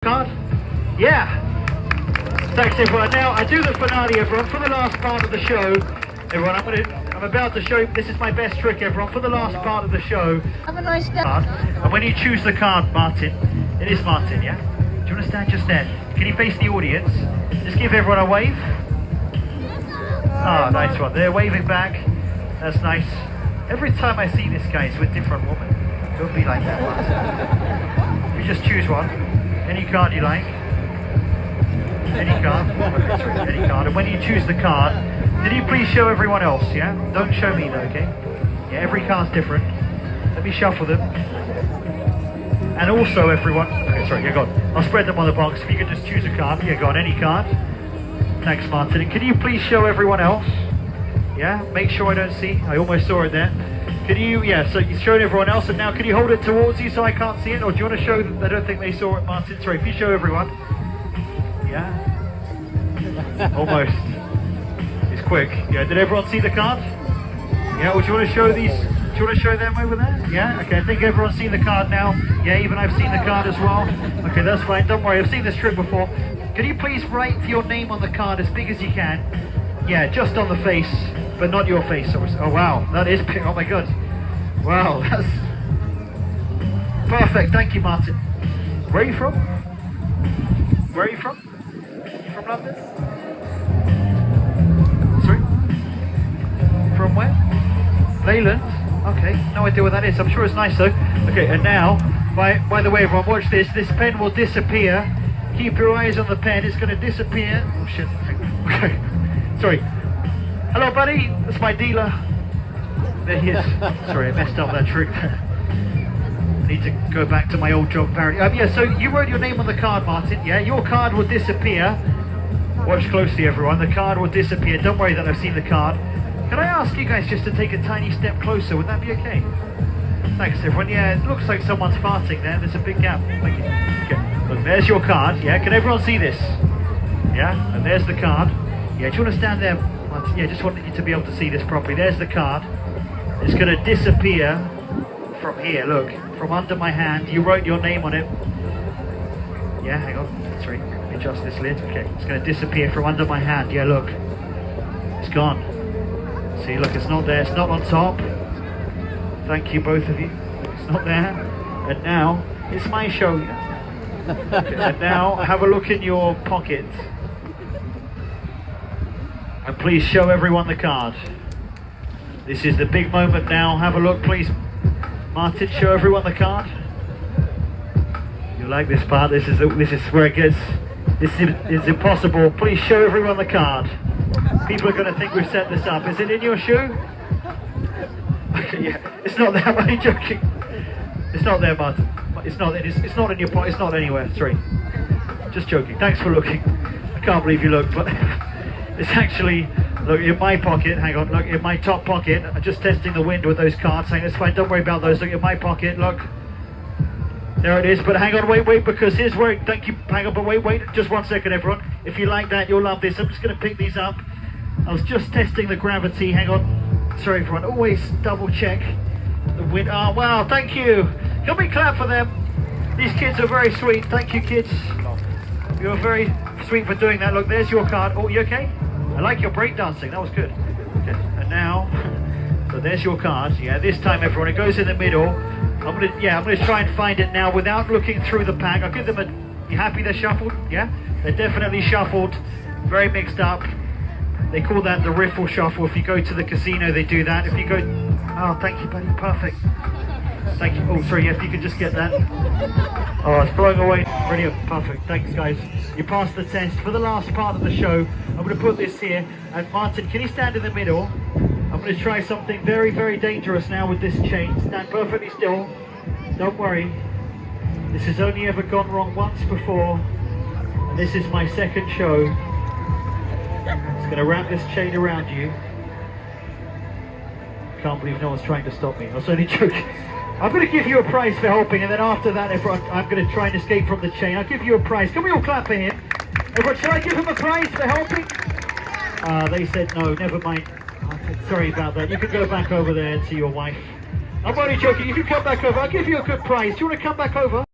Card? Yeah! Thanks everyone. Now I do the finale everyone for the last part of the show. Everyone, I'm about to show you, this is my best trick everyone, for the last part of the show. Have a nice day. And when you choose the card, Martin, it is Martin, yeah? Do you want to stand just there? Can you face the audience? Just give everyone a wave. Ah, nice one. They're waving back. That's nice. Every time I see this guy, it's with a different woman. Don't be like that, Martin. You just choose one. Any card you like. Any card. Okay, sorry, any card. And when you choose the card, did you please show everyone else, yeah? Don't show me though, okay? Yeah, every card's different. Let me shuffle them. And also everyone, okay, sorry, yeah, go on. I'll spread them on the box. If you could just choose a card. Yeah, go on, any card. Thanks, Martin. And can you please show everyone else? Yeah, make sure I don't see. I almost saw it there. Can you, yeah, so you've shown everyone else, and now can you hold it towards you so I can't see it? Or do you want to show them? I don't think they saw it, Martin. Sorry, if you show everyone. Yeah. Almost. It's quick. Yeah, did everyone see the card? Yeah, well, do you want to show these? Do you want to show them over there? Yeah, okay, I think everyone's seen the card now. Yeah, even I've seen the card as well. Okay, that's fine, don't worry, I've seen this trick before. Can you please write your name on the card as big as you can? Yeah, just on the face, but not your face. Oh wow, that is big, oh my god. Wow, that's perfect, thank you Martin. Where are you from? Where are you from? You from London? Sorry? From where? Leyland? Okay, no idea what that is, I'm sure it's nice though. Okay, and now, by the way everyone, watch this, this pen will disappear. Keep your eyes on the pen, it's going to disappear. Oh shit, okay, sorry. Hello buddy, that's my dealer. There he is. Sorry, I messed up that trick. I need to go back to my old job apparently. Yeah, so you wrote your name on the card, Martin, yeah? Your card will disappear. Watch closely everyone, the card will disappear. Don't worry that I've seen the card. Can I ask you guys just to take a tiny step closer, would that be okay? Thanks everyone, yeah, it looks like someone's farting there, there's a big gap. Thank you. Okay, look, there's your card, yeah, can everyone see this? Yeah, and there's the card. Yeah, do you want to stand there? Yeah, just wanted you to be able to see this properly. There's the card. It's going to disappear from here, look, from under my hand. You wrote your name on it. Yeah, hang on, sorry, let me adjust this lid. Okay, it's going to disappear from under my hand. Yeah, look, it's gone. See, look, it's not there, it's not on top. Thank you, both of you. It's not there. And now, it's my show. Okay, and now, have a look in your pocket. And please show everyone the card. This is the big moment now. Have a look, please. Martin, show everyone the card. You like this part? This is where it gets. This is impossible. Please show everyone the card. People are going to think we've set this up. Is it in your shoe? Okay, yeah. It's not there. Are you joking? It's not there, Martin. It's not. It's not in your pocket. It's not anywhere. Sorry. Just joking. Thanks for looking. I can't believe you looked, but. It's actually, look, in my pocket, hang on, look, in my top pocket, I'm just testing the wind with those cards, saying it's fine, don't worry about those, look, in my pocket, look, there it is, but hang on, wait, because here's where, thank you, hang on, but wait, just 1 second everyone, if you like that, you'll love this, I'm just going to pick these up, I was just testing the gravity, hang on, sorry everyone, always double check the wind, oh wow, thank you, can we clap for them, these kids are very sweet, thank you kids, you're very sweet for doing that, look, there's your card, oh, you okay? I like your breakdancing, that was good. Okay, and now, so there's your card. Yeah, this time everyone, it goes in the middle. I'm gonna try and find it now without looking through the pack. I'll give them a, you happy they're shuffled? Yeah? They're definitely shuffled, very mixed up. They call that the riffle shuffle. If you go to the casino, they do that. If you go, oh, thank you buddy, perfect. Thank you, oh sorry, yeah, if you could just get that. Oh, it's blowing away. Brilliant, perfect, thanks guys. You passed the test. For the last part of the show, I'm going to put this here. And Martin, can you stand in the middle? I'm going to try something very, very dangerous now with this chain. Stand perfectly still. Don't worry. This has only ever gone wrong once before. And this is my second show. It's going to wrap this chain around you. Can't believe no one's trying to stop me. I was only joking. I'm going to give you a prize for helping, and then after that, everyone, I'm going to try and escape from the chain. I'll give you a prize. Can we all clap for him? Everyone, shall I give him a prize for helping? They said no, never mind. Sorry about that. You can go back over there and see your wife. I'm only joking. You can come back over. I'll give you a good prize. Do you want to come back over?